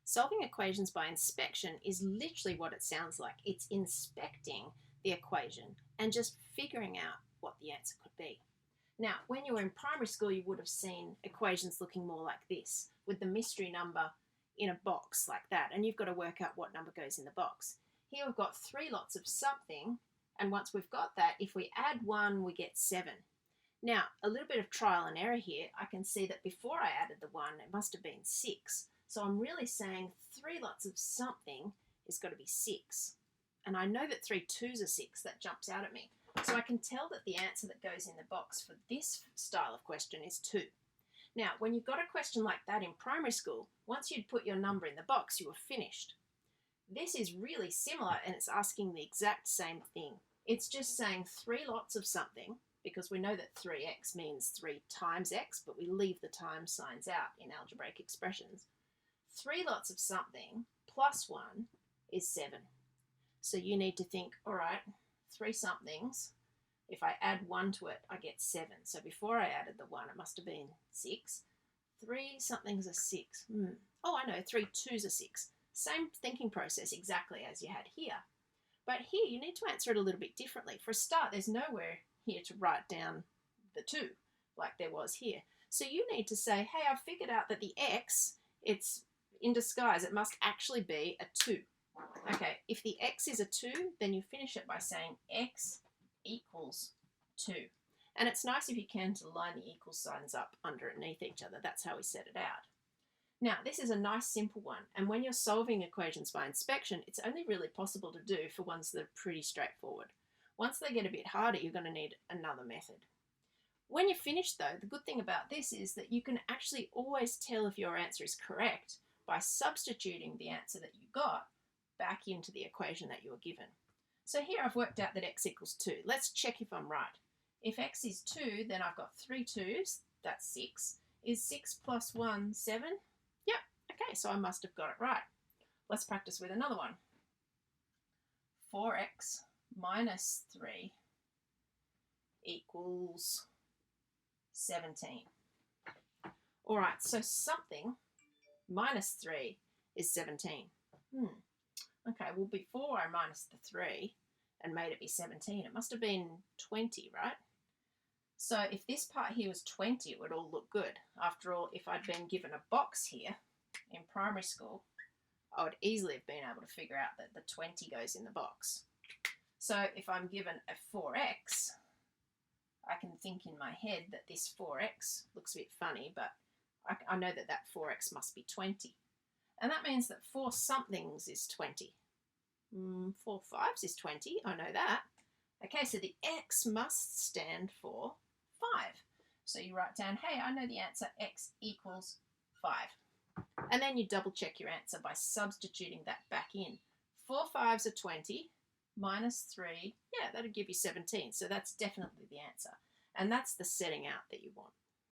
Solving equations by inspection is literally what it sounds like. It's inspecting the equation and just figuring out what the answer could be. Now, when you were in primary school, you would have seen equations looking more like this, with the mystery number in a box like that, and you've got to work out what number goes in the box. Here we've got 3 lots of something, and once we've got that, if we add 1, we get 7. Now, a little bit of trial and error here. I can see that before I added the 1, it must have been 6. So I'm really saying 3 lots of something is got to be 6. And I know that 3 2s are 6. That jumps out at me. So I can tell that the answer that goes in the box for this style of question is 2. Now, when you've got a question like that in primary school, once you'd put your number in the box, you were finished. This is really similar, and it's asking the exact same thing. It's just saying 3 lots of something, because we know that 3x means 3 times x, but we leave the times signs out in algebraic expressions. 3 lots of something plus 1 is 7. So you need to think, all right, 3 somethings. If I add 1 to it, I get 7. So before I added the 1, it must have been 6. 3 somethings are 6. Oh, I know, 3 2s are 6. Same thinking process exactly as you had here. But here you need to answer it a little bit differently. For a start, there's nowhere here to write down the 2 like there was here. So you need to say, hey, I've figured out that the x, it's in disguise. It must actually be a 2. Okay, if the x is a 2, then you finish it by saying x equals 2. And it's nice if you can to line the equal signs up underneath each other. That's how we set it out. Now, this is a nice simple one, and when you're solving equations by inspection, it's only really possible to do for ones that are pretty straightforward. Once they get a bit harder, you're going to need another method. When you're finished, though, the good thing about this is that you can actually always tell if your answer is correct by substituting the answer that you got back into the equation that you were given. So here I've worked out that x equals 2. Let's check if I'm right. If x is 2, then I've got 3 2s, that's 6. Is 6 plus 1 7? Yep, okay, so I must have got it right. Let's practice with another one. 4x minus 3 equals 17. All right, so something minus 3 is 17. Okay, well, before I minus the 3 and made it be 17, it must have been 20, right? So if this part here was 20, it would all look good. After all, if I'd been given a box here in primary school, I would easily have been able to figure out that the 20 goes in the box. So if I'm given a 4x, I can think in my head that this 4x looks a bit funny, but I know that that 4x must be 20. And that means that 4 somethings is 20. 4 5s is 20, I know that. Okay, so the x must stand for 5. So you write down, hey, I know the answer, x equals 5. And then you double check your answer by substituting that back in. 4 5s are 20, minus 3, yeah, that'll give you 17. So that's definitely the answer. And that's the setting out that you want.